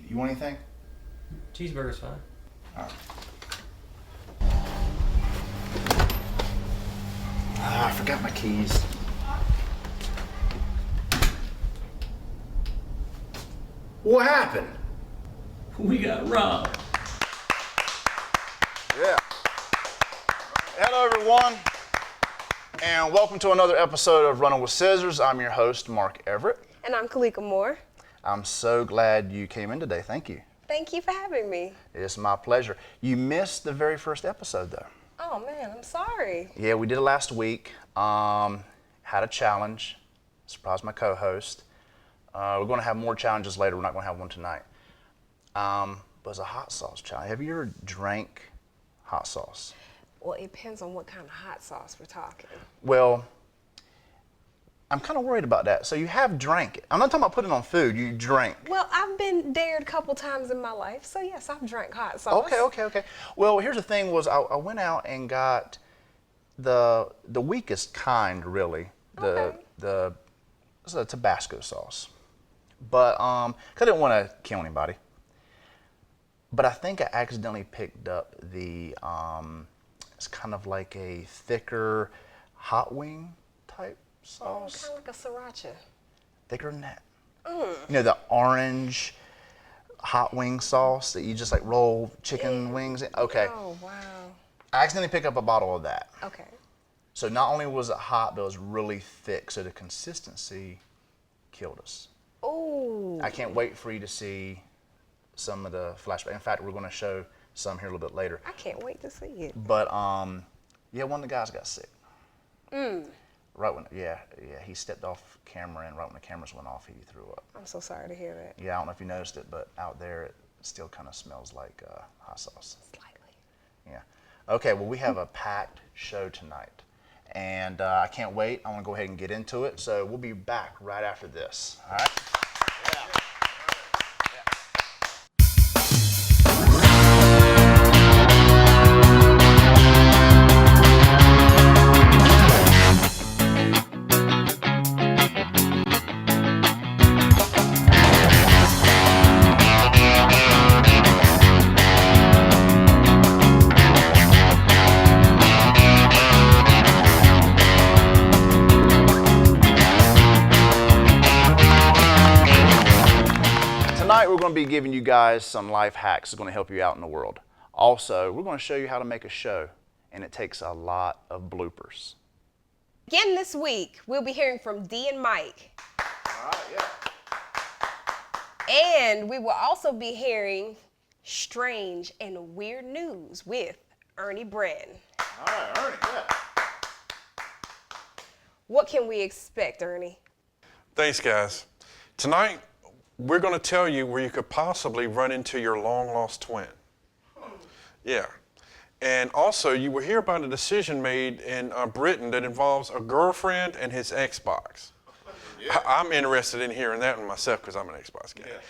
You want anything? Cheeseburger's fine. All right. I forgot my keys. What happened? We got robbed. Yeah. Hello, everyone, and welcome to another episode of Running with Scissors. I'm your host, Mark Everett. And I'm Kalika Moore. I'm so glad you came in today. Thank you. Thank you for having me. It's my pleasure. You missed the very first episode, though. Oh, man, I'm sorry. Yeah, we did it last week. Had a challenge. Surprised my co-host. We're going to have more challenges later. We're not going to have one tonight. But it's a hot sauce challenge. Have you ever drank hot sauce? Well, it depends on what kind of hot sauce we're talking. Well, I'm kind of worried about that. So you have drank it. I'm not talking about putting it on food. You drank. Well, I've been dared a couple times in my life, so yes, I've drank hot sauce. Okay. Well, here's the thing: was I went out and got the weakest kind, really. It's a Tabasco sauce, but 'cause I didn't want to kill anybody. But I think I accidentally picked up the it's kind of like a thicker hot wing type sauce. Kind of like a sriracha. Thicker than that. You know, the orange hot wing sauce that you just like roll chicken wings in? Okay. Oh, wow. I accidentally picked up a bottle of that. Okay. So not only was it hot, but it was really thick. So the consistency killed us. Oh. I can't wait for you to see some of the flashback. In fact, we're going to show some here a little bit later. I can't wait to see it. But yeah, one of the guys got sick. Right when he stepped off camera, and right when the cameras went off, he threw up. I'm so sorry to hear that. Yeah, I don't know if you noticed it, but out there it still kind of smells like hot sauce. Slightly. Yeah. Okay, well, we have a packed show tonight, and I can't wait. I want to go ahead and get into it. So we'll be back right after this. All right? Tonight we're going to be giving you guys some life hacks that's going to help you out in the world. Also, we're going to show you how to make a show, and it takes a lot of bloopers. Again this week, we'll be hearing from Dee and Mike. All right, yeah. And we will also be hearing strange and weird news with Ernie Bratton. All right, Ernie, yeah. What can we expect, Ernie? Thanks, guys. Tonight, we're going to tell you where you could possibly run into your long-lost twin. Yeah. And also, you will hear about a decision made in Britain that involves a girlfriend and his Xbox. Yeah. I'm interested in hearing that one myself because I'm an Xbox guy. Yeah.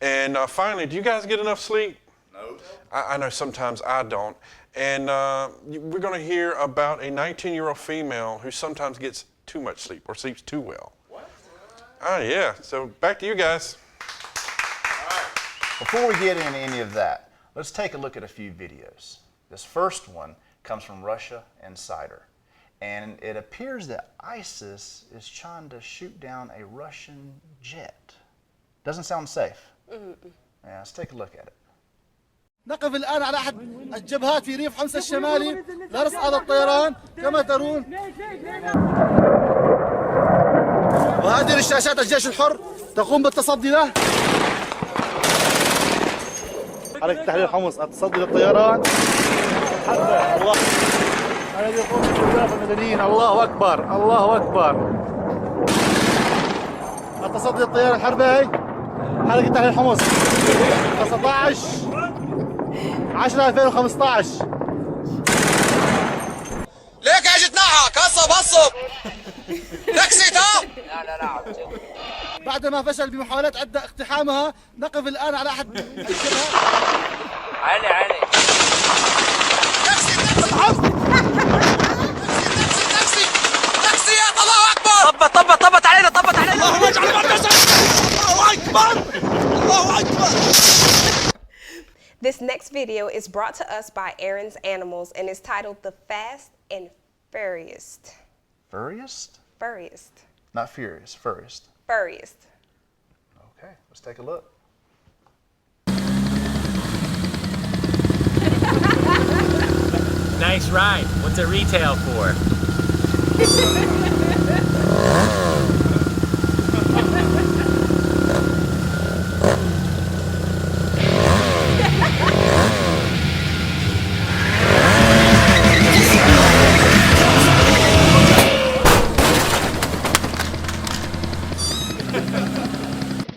And finally, do you guys get enough sleep? No. I know sometimes I don't. And we're going to hear about a 19-year-old female who sometimes gets too much sleep or sleeps too well. What? Yeah. So back to you guys. Before we get into any of that, let's take a look at a few videos. This first one comes from Russia Insider, and it appears that ISIS is trying to shoot down a Russian jet. Doesn't sound safe. Yeah, let's take a look at it. نقف الآن على أحد الجبهات في ريف حمص الشمالي لرصد الطيران كما ترون. وهذه رشاشات الجيش الحر تقوم بالتصدي له. حركة تحرير حمص التصدي للطيران. الله الذي يقوم باستهداف المدنيين. الله أكبر الله أكبر. التصدي للطيارة الحربي. حركة تحرير حمص 19/10/2015. ليك اجت معها قصب تاكسي لا بعدما فشل بمحاولات عدة اقتحامها نقف الآن على أحد الجبهات. علي تاكسي يا الله اكبر طبت علينا الله أكبر الله أكبر video is brought to us by Aaron's Animals and is titled The Fast and Furriest. Furriest? Furriest. Not furious, furriest. Furriest. Okay, let's take a look. Nice ride. What's it retail for?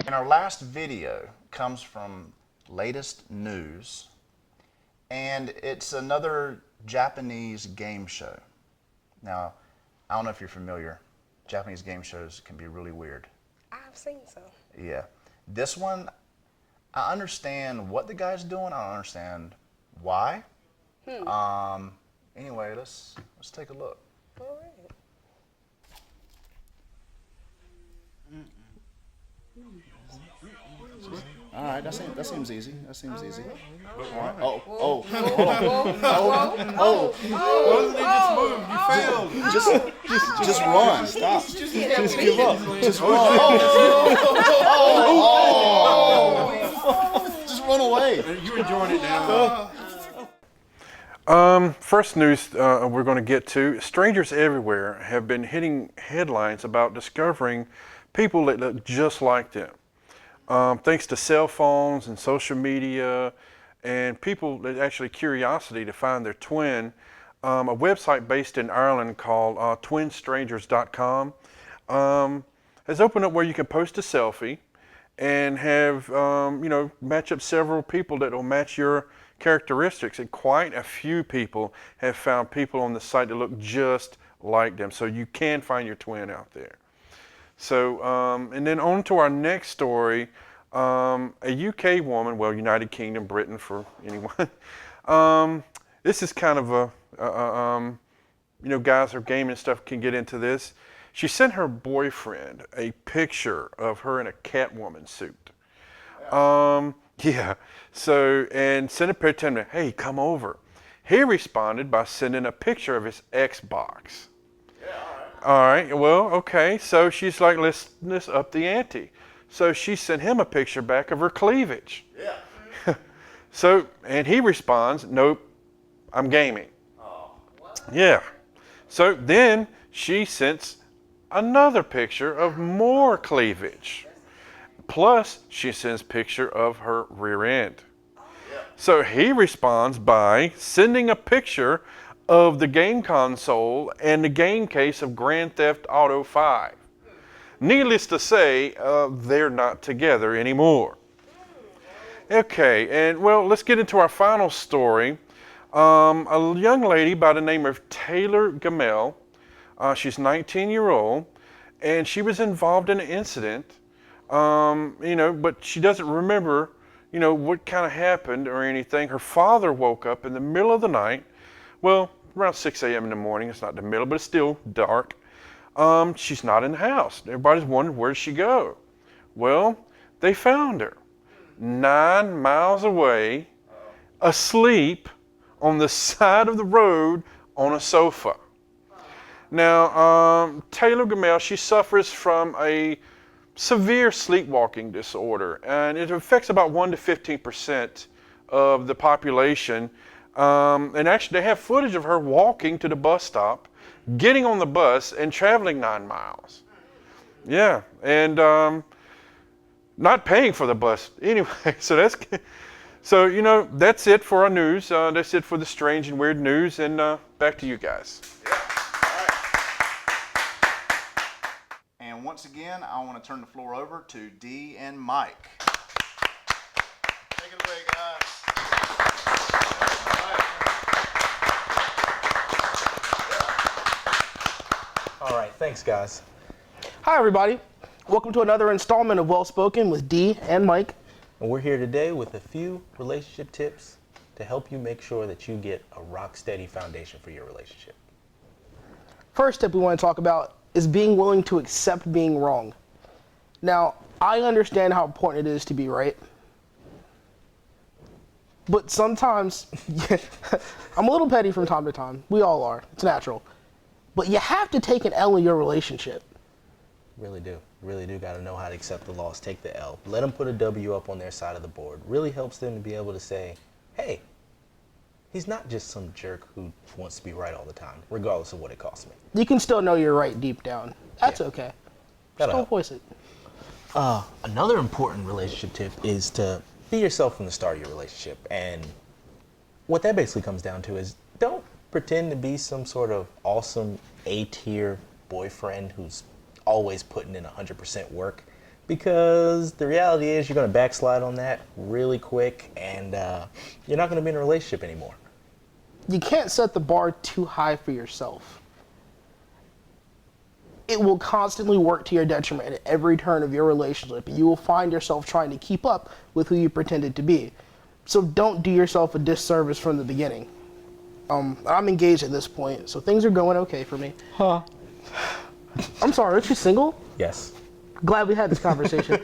And our last video comes from Latest News, and it's another Japanese game show. Now, I don't know if you're familiar. Japanese game shows can be really weird. I've seen some. Yeah. This one, I understand what the guy's doing. I don't understand why. Anyway, let's take a look. All right. All right, that seems easy. That seems easy. Whoa. Hold on. You failed. Just run. Stop. Just give up. Just run. Just run away. You're enjoying it now. First news we're going to get to. Strangers everywhere have been hitting headlines about discovering people that look just like them. Thanks to cell phones and social media and people that actually curiosity to find their twin, a website based in Ireland called twinstrangers.com has opened up where you can post a selfie and have, match up several people that will match your characteristics. And quite a few people have found people on the site that look just like them. So you can find your twin out there. So, and then on to our next story, a UK woman, well, United Kingdom, Britain for anyone. This is kind of guys who are gaming and stuff can get into this. She sent her boyfriend a picture of her in a Catwoman suit. Yeah, so, and sent a picture to him, hey, come over. He responded by sending a picture of his Xbox. All right, well, okay, so she's like, let's up the ante. So she sent him a picture back of her cleavage. Yeah. So, and he responds, nope, I'm gaming. Oh, what? Yeah. So then she sends another picture of more cleavage. Plus, she sends a picture of her rear end. So he responds by sending a picture of the game console and the game case of Grand Theft Auto 5. Needless to say, they're not together anymore. Okay, and well, let's get into our final story. A young lady by the name of Taylor Gamel, she's 19-year-old, and she was involved in an incident, but she doesn't remember, what kind of happened or anything. Her father woke up in the middle of the night. Well, around 6 a.m. in the morning. It's not the middle, but it's still dark. She's not in the house. Everybody's wondering, where did she go? Well, they found her 9 miles away, asleep on the side of the road on a sofa. Now, Taylor Gamel, she suffers from a severe sleepwalking disorder, and it affects about 1 to 15% of the population. And actually, they have footage of her walking to the bus stop, getting on the bus, and traveling 9 miles. Yeah, and not paying for the bus. Anyway, so that's it for our news. That's it for the strange and weird news, and back to you guys. And once again, I want to turn the floor over to Dee and Mike. Take it away, guys. All right, thanks, guys. Hi, everybody. Welcome to another installment of Well Spoken with Dee and Mike. And we're here today with a few relationship tips to help you make sure that you get a rock-steady foundation for your relationship. First tip we want to talk about is being willing to accept being wrong. Now, I understand how important it is to be right. But sometimes, I'm a little petty from time to time. We all are. It's natural. But you have to take an L in your relationship. Really do. Really do got to know how to accept the loss. Take the L. Let them put a W up on their side of the board. Really helps them to be able to say, hey, he's not just some jerk who wants to be right all the time, regardless of what it costs me. You can still know you're right deep down. That's okay. Just don't voice it. Another important relationship tip is to be yourself from the start of your relationship. And what that basically comes down to is don't pretend to be some sort of awesome A-tier boyfriend who's always putting in 100% work, because the reality is you're going to backslide on that really quick, and you're not going to be in a relationship anymore. You can't set the bar too high for yourself. It will constantly work to your detriment at every turn of your relationship. You will find yourself trying to keep up with who you pretended to be. So don't do yourself a disservice from the beginning. I'm engaged at this point, so things are going okay for me. Huh? I'm sorry, aren't you single? Yes. Glad we had this conversation.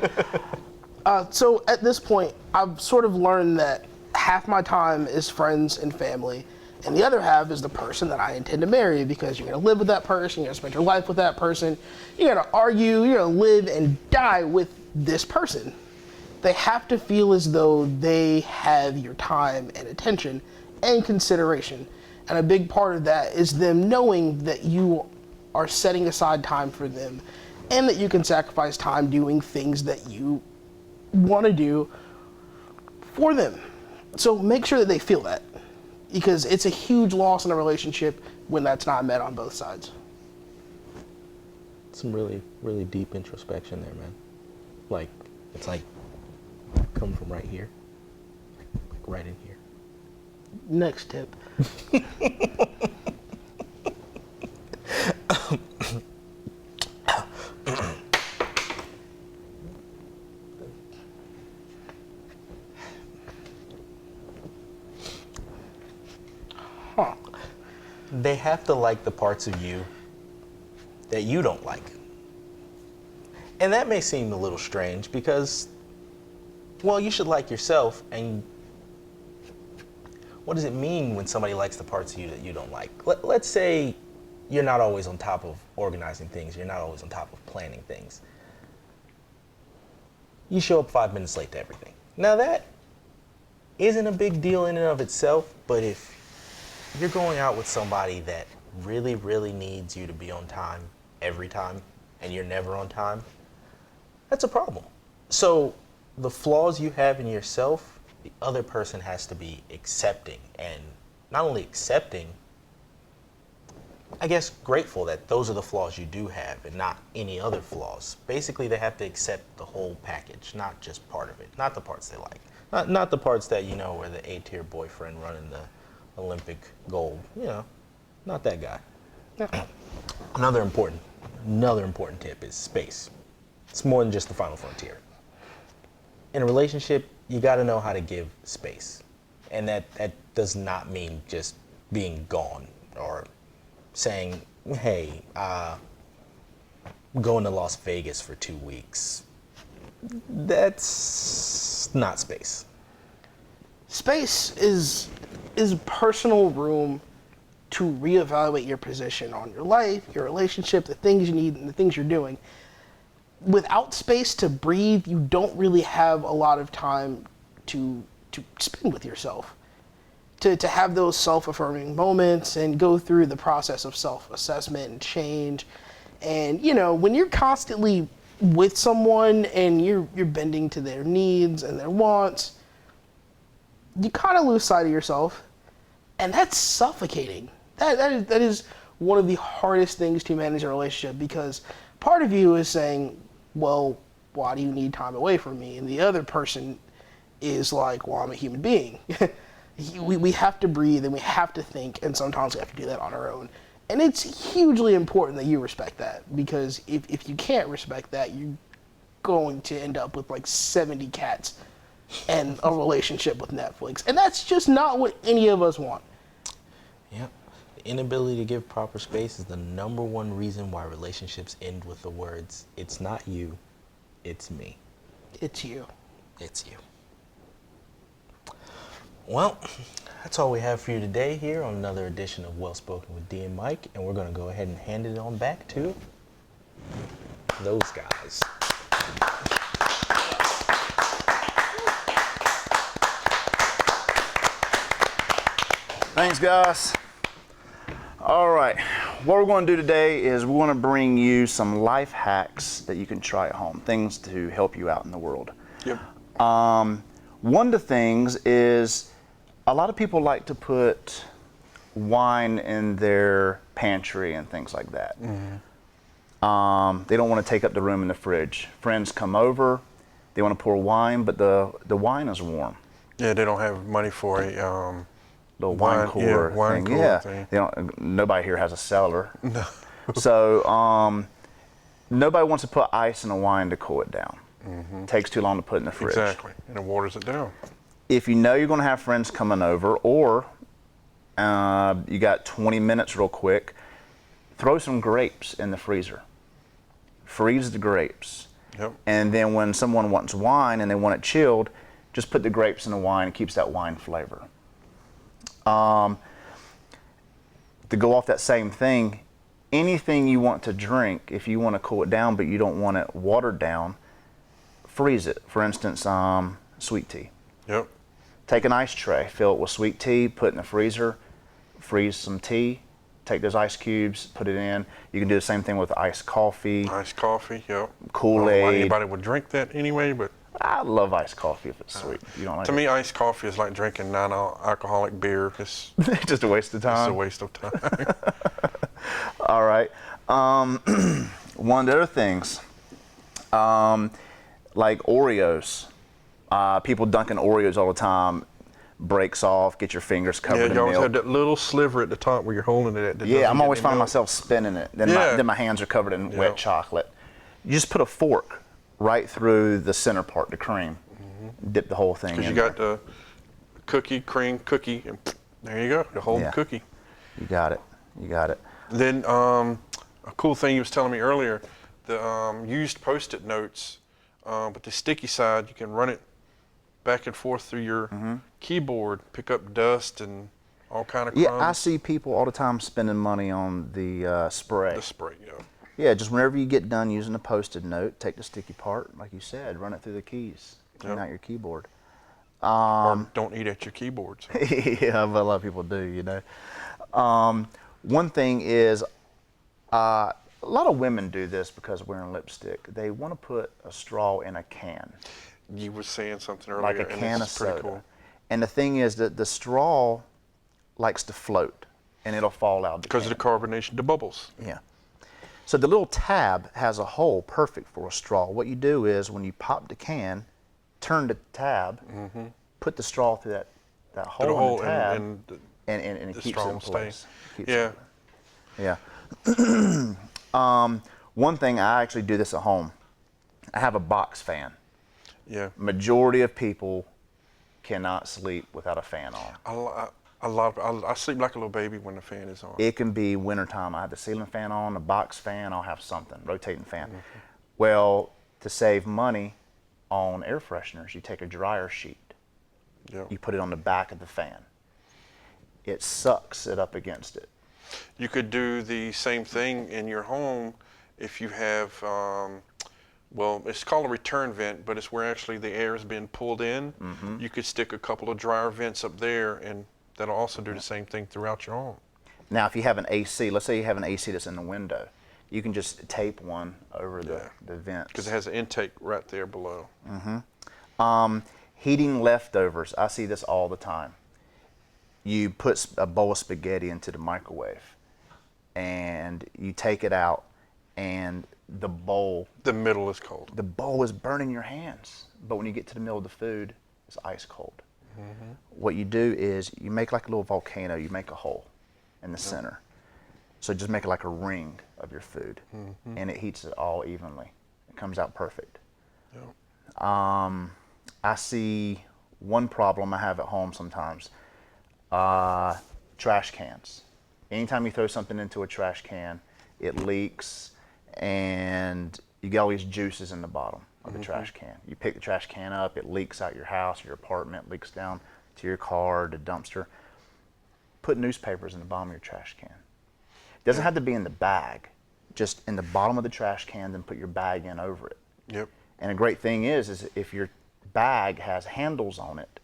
So at this point, I've sort of learned that half my time is friends and family, and the other half is the person that I intend to marry, because you're going to live with that person, you're going to spend your life with that person, you're going to argue, you're going to live and die with this person. They have to feel as though they have your time and attention and consideration. And a big part of that is them knowing that you are setting aside time for them, and that you can sacrifice time doing things that you want to do for them. So make sure that they feel that, because it's a huge loss in a relationship when that's not met on both sides. Some really, really deep introspection there, man. Like, it's like come from right here, like right in here. Next tip. They have to like the parts of you that you don't like. And that may seem a little strange because, well, you should like yourself. And what does it mean when somebody likes the parts of you that you don't like? Let's say you're not always on top of organizing things. You're not always on top of planning things. You show up 5 minutes late to everything. Now that isn't a big deal in and of itself, but if you're going out with somebody that really, really needs you to be on time every time, and you're never on time, that's a problem. So the flaws you have in yourself, the other person has to be accepting, and not only accepting, I guess grateful that those are the flaws you do have and not any other flaws. Basically, they have to accept the whole package, not just part of it, not the parts they like. Not the parts that, you know, were the A-tier boyfriend running the Olympic gold, you know, not that guy. Another important tip is space. It's more than just the final frontier. In a relationship, you got to know how to give space. And that does not mean just being gone or saying, hey, I'm going to Las Vegas for 2 weeks. That's not space. Space is personal room to reevaluate your position on your life, your relationship, the things you need, and the things you're doing. Without space to breathe, you don't really have a lot of time to spend with yourself, to have those self-affirming moments and go through the process of self-assessment and change. And, you know, when you're constantly with someone and you're bending to their needs and their wants, you kind of lose sight of yourself, and that's suffocating. That is one of the hardest things to manage a relationship, because part of you is saying, well, why do you need time away from me? And the other person is like, well, I'm a human being. we have to breathe and we have to think, and sometimes we have to do that on our own. And it's hugely important that you respect that, because if you can't respect that, you're going to end up with like 70 cats and a relationship with Netflix. And that's just not what any of us want. Yep. The inability to give proper space is the #1 reason why relationships end with the words, it's not you, it's me. It's you. It's you. Well, that's all we have for you today here on another edition of Well Spoken with D and Mike, and we're going to go ahead and hand it on back to those guys. Thanks, guys. All right, what we're going to do today is we want to bring you some life hacks that you can try at home, things to help you out in the world. Yep. One of the things is a lot of people like to put wine in their pantry and things like that. They don't want to take up the room in the fridge. Friends come over, they want to pour wine, but the wine is warm. Yeah, they don't have money for a Little wine cooler wine thing. cooler Yeah, thing. They don't, nobody here has a cellar. No. So nobody wants to put ice in a wine to cool it down. Takes too long to put in the fridge. Exactly, and it waters it down. If you know you're going to have friends coming over, or you got 20 minutes real quick, throw some grapes in the freezer. Freeze the grapes. Yep. And then when someone wants wine and they want it chilled, just put the grapes in the wine. It keeps that wine flavor. To go off that same thing, anything you want to drink, if you want to cool it down but you don't want it watered down, freeze it. For instance, sweet tea. Yep. Take an ice tray, fill it with sweet tea, put it in the freezer, freeze some tea, take those ice cubes, put it in. You can do the same thing with iced coffee, Iced coffee, yep. Kool-Aid. I don't know why anybody would drink that anyway, but I love iced coffee if it's sweet. You don't like to it? me, iced coffee is like drinking non-alcoholic beer. It's Just a waste of time. a waste of time. All right. One of the other things, like Oreos. People dunking Oreos all the time, breaks off, get your fingers covered Yeah, in you always milk. have that little sliver at the top where you're holding it at. That Yeah, doesn't I'm get always any finding milk. myself spinning it. Then, Yeah. my hands are covered in Yeah. wet chocolate. You just put a fork right through the center part, the cream. Dip the whole thing in. Because you got the cream cookie, and there you go, the whole Yeah. cookie. You got it. You got it. Then a cool thing you was telling me earlier, the used Post-it notes, but the sticky side, you can run it back and forth through your keyboard, pick up dust and all kind of crumbs. Yeah, I see people all the time spending money on the spray. The spray, yeah. Yeah, just whenever you get done using a Post-it note, take the sticky part, like you said, run it through the keys, clean Yep. out your keyboard. Or don't eat at your keyboard. So. Yeah, but a lot of people do, you know. One thing is, a lot of women do this because of wearing lipstick. They want to put a straw in a can, You were saying something earlier, like a and can of this is pretty soda. cool. And the thing is that the straw likes to float, and it'll fall out. Because of the carbonation, the bubbles. Yeah. So the little tab has a hole perfect for a straw. What you do is when you pop the can, turn the tab, put the straw through that hole, Through the hole in the tab, and and it the keeps straw it in will stay. place. Keeps Yeah. it- Yeah. One thing, I actually do this at home. I have a box fan. Yeah. Majority of people cannot sleep without a fan on. I sleep like a little baby when the fan is on. It can be wintertime. I have the ceiling fan on, a box fan, I'll have something, rotating fan. Well, to save money on air fresheners, you take a dryer sheet. Yeah. You put it on the back of the fan. It sucks it up against it. You could do the same thing in your home if you have, well, it's called a return vent, but it's where actually the air is being pulled in. You could stick a couple of dryer vents up there, and that'll also do the same thing throughout your home. Now, if you have an AC, let's say you have an AC that's in the window, you can just tape one over the vents. Because it has an intake right there below. Heating leftovers, I see this all the time. You put a bowl of spaghetti into the microwave, and you take it out, and the bowl The middle is cold. is burning your hands. But when you get to the middle of the food, it's ice cold. What you do is you make like a little volcano. You make a hole in the center. So just make it like a ring of your food, and it heats it all evenly. It comes out perfect. I see one problem I have at home sometimes. Trash cans. Anytime you throw something into a trash can, it leaks, and you get all these juices in the bottom of the trash can. You pick the trash can up, it leaks out your house, your apartment, leaks down. to your car, to dumpster, put newspapers in the bottom of your trash can. It doesn't have to be in the bag, just in the bottom of the trash can, then put your bag in over it. Yep. And a great thing is if your bag has handles on it,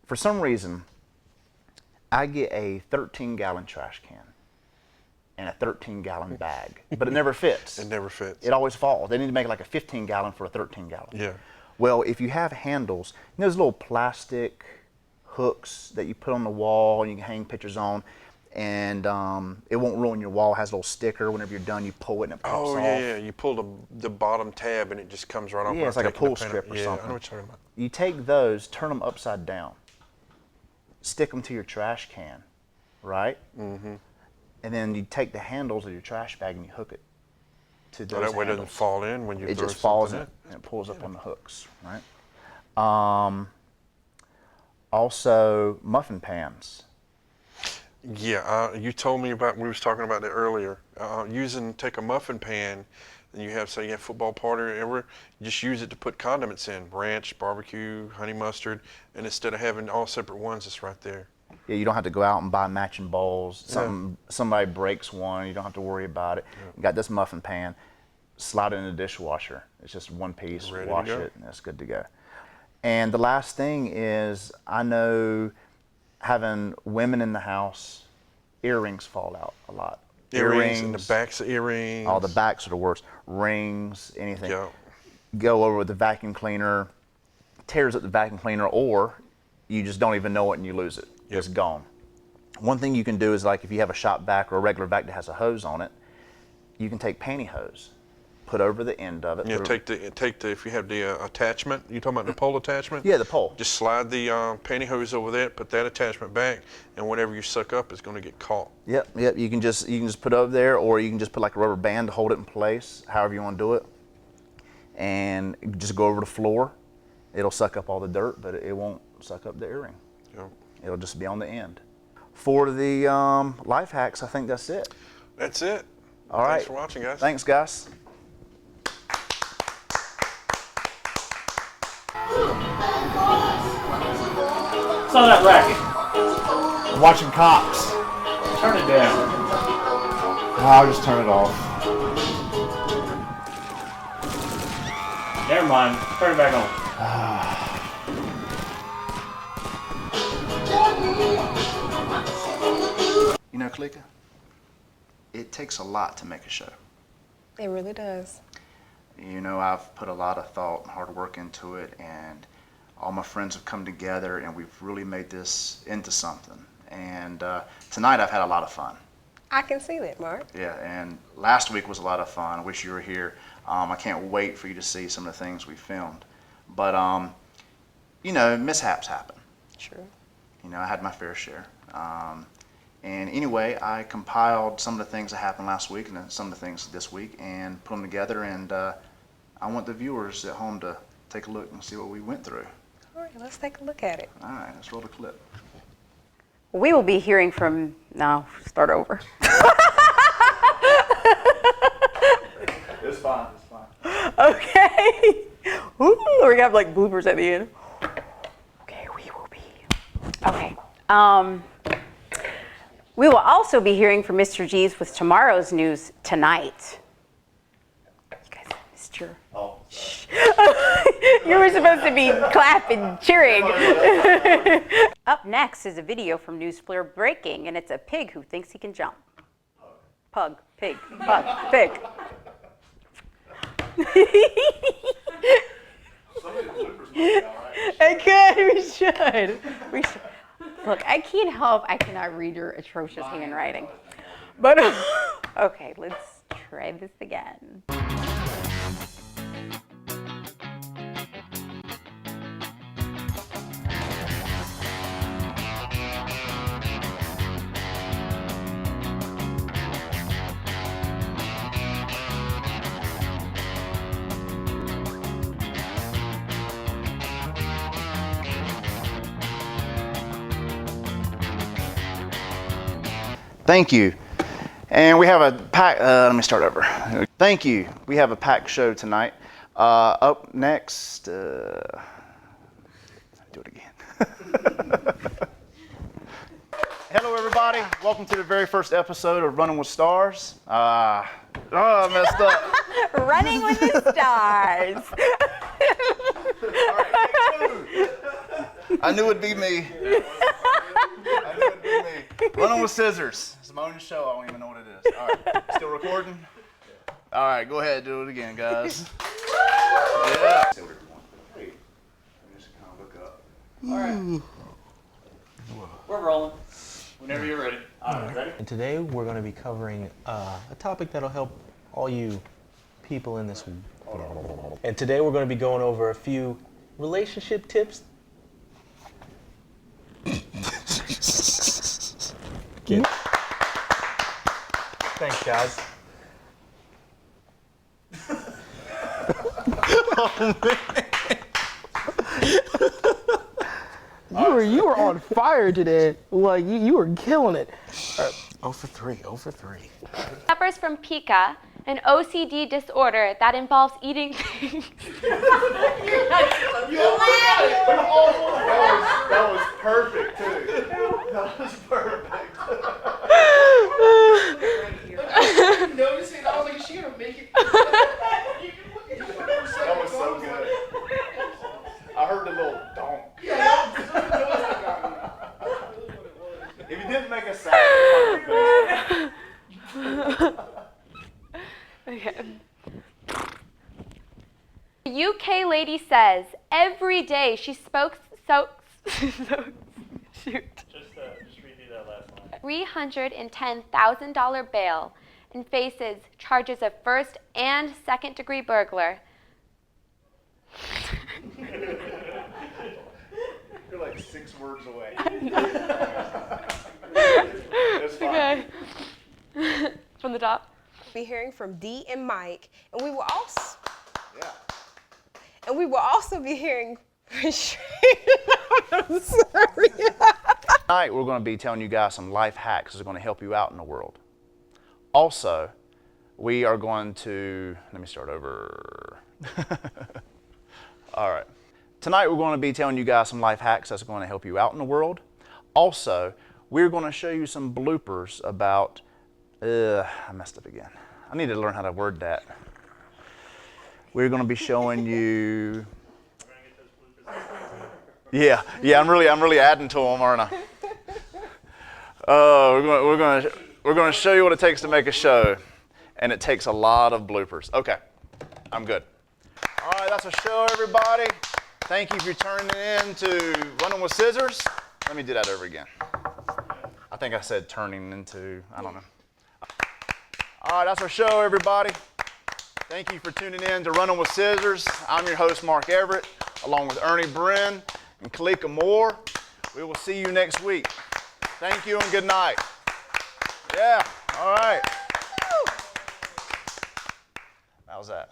for some reason, I get a 13-gallon trash can and a 13-gallon bag, but it never fits. It never fits. It always falls. They need to make like a 15-gallon for a 13-gallon. Yeah. Well, if you have handles, you know those little plastic hooks that you put on the wall and you can hang pictures on, and it won't ruin your wall. It has a little sticker. Whenever you're done, you pull it and it pops off. Yeah. You pull the bottom tab and it just comes right off. Yeah, it's like a pull strip or yeah, something. I know what you're talking about. You take those, turn them upside down, stick them to your trash can, right? Mm-hmm. And then you take the handles of your trash bag and you hook it to those So that way it handles. doesn't fall in when you It throw just falls in something and it pulls up on the hooks, right? Also, muffin pans. Yeah, you told me about, we was talking about that earlier. Take a muffin pan, and you have, say you have football party or whatever, you just use it to put condiments in, ranch, barbecue, honey mustard, and instead of having all separate ones, it's right there. Yeah, you don't have to go out and buy matching bowls. Somebody breaks one, you don't have to worry about it. You got this muffin pan, slide it in the dishwasher. It's just one piece, Ready to wash go. it, and it's good to go. And the last thing is, I know having women in the house, earrings fall out a lot. Earrings and the backs of earrings. Oh, the backs are the worst. Rings, anything. Yeah. Go over with the vacuum cleaner, tears up the vacuum cleaner, or you just don't even know it and you lose it. Yep. It's gone. One thing you can do is, like, if you have a shop vac or a regular vac that has a hose on it, you can take pantyhose, put over the end of it. Yeah, take the if you have the attachment. You talking about the pole attachment? Yeah, the pole. Just slide the pantyhose over that, put that attachment back, and whatever you suck up is going to get caught. Yep. You can just put it over there, or you can just put like a rubber band to hold it in place, however you want to do it, and just go over the floor. It'll suck up all the dirt, but it won't suck up the earring. Yep. It'll just be on the end. For the life hacks, I think that's it. That's it. All right. Thanks for watching, guys. Thanks, guys. What's all that racket? I'm watching Cops. Turn it down. I'll just turn it off. Never mind. Turn it back on. You know, Kalika, it takes a lot to make a show. It really does. You know, I've put a lot of thought and hard work into it, and all my friends have come together, and we've really made this into something. And tonight I've had a lot of fun. I can see that, Mark. Yeah, and last week was a lot of fun. I wish you were here. I can't wait for you to see some of the things we filmed. But, you know, mishaps happen. True. You know, I had my fair share. And anyway, I compiled some of the things that happened last week and then some of the things this week and put them together, and I want the viewers at home to take a look and see what we went through. All right, let's take a look at it. All right, let's roll the clip. We will be hearing from, no, start over. It's fine, it's fine. Okay. Ooh, we're gonna have like bloopers at the end. Okay, we will be. Okay. We will also be hearing from Mr. G's with tomorrow's news tonight. You guys missed your. Oh. You were supposed to be clapping, cheering. Up next is a video from News Flare Breaking, and it's a pig who thinks he can jump. Pug, pig, pug, pig. We should. Look, I can't help, I cannot read your atrocious handwriting. But, okay, let's try this again. Thank you. And we have a pack, let me start over. Thank you. We have a packed show tonight. Up next, do it again. Hello, everybody. Welcome to the very first episode of Running with Stars. I messed up. Running with the Stars. I knew it'd be me. Running with Scissors. It's my own show. I don't even know what it is. All right. Still recording? All right. Go ahead. Do it again, guys. Yeah. All right. We're rolling. Whenever you're ready. All right, ready? And today we're going to be covering a topic that'll help all you people in this world. And today we're going to be going over a few relationship tips. Thanks, guys. You were on fire today. Like you were killing it. 0 for 3, 0 for 3. Suffers from pica, an OCD disorder that involves eating things. That was perfect, too. That was perfect. Noticing, I was like, is she gonna make it? That was so good. I heard the little donk. If you didn't make a sound, Okay. A UK lady says every day she smokes shoot. Just redo that last line. $310,000 bail and faces charges of first and second degree burglar. you're like 6 words away. Okay. From the top. Be hearing from Dee and Mike, and we will also be hearing from I'm sorry. Tonight we're going to be telling you guys some life hacks that are going to help you out in the world. Also, we are going to, let me start over. All right. Tonight we're going to be telling you guys some life hacks that's going to help you out in the world. Also, we're going to show you some bloopers about, I messed up again. I need to learn how to word that. We're going to be showing you, yeah, I'm really adding to them, aren't I? We're going to show you what it takes to make a show, and it takes a lot of bloopers. Okay, I'm good. All right, that's a show, everybody. Thank you for turning in to Running with Scissors. Let me do that over again. I think I said turning into, I don't know. All right, that's our show, everybody. Thank you for tuning in to Running with Scissors. I'm your host, Mark Everett, along with Ernie Brin and Kalika Moore. We will see you next week. Thank you and good night. Yeah, all right. How's that?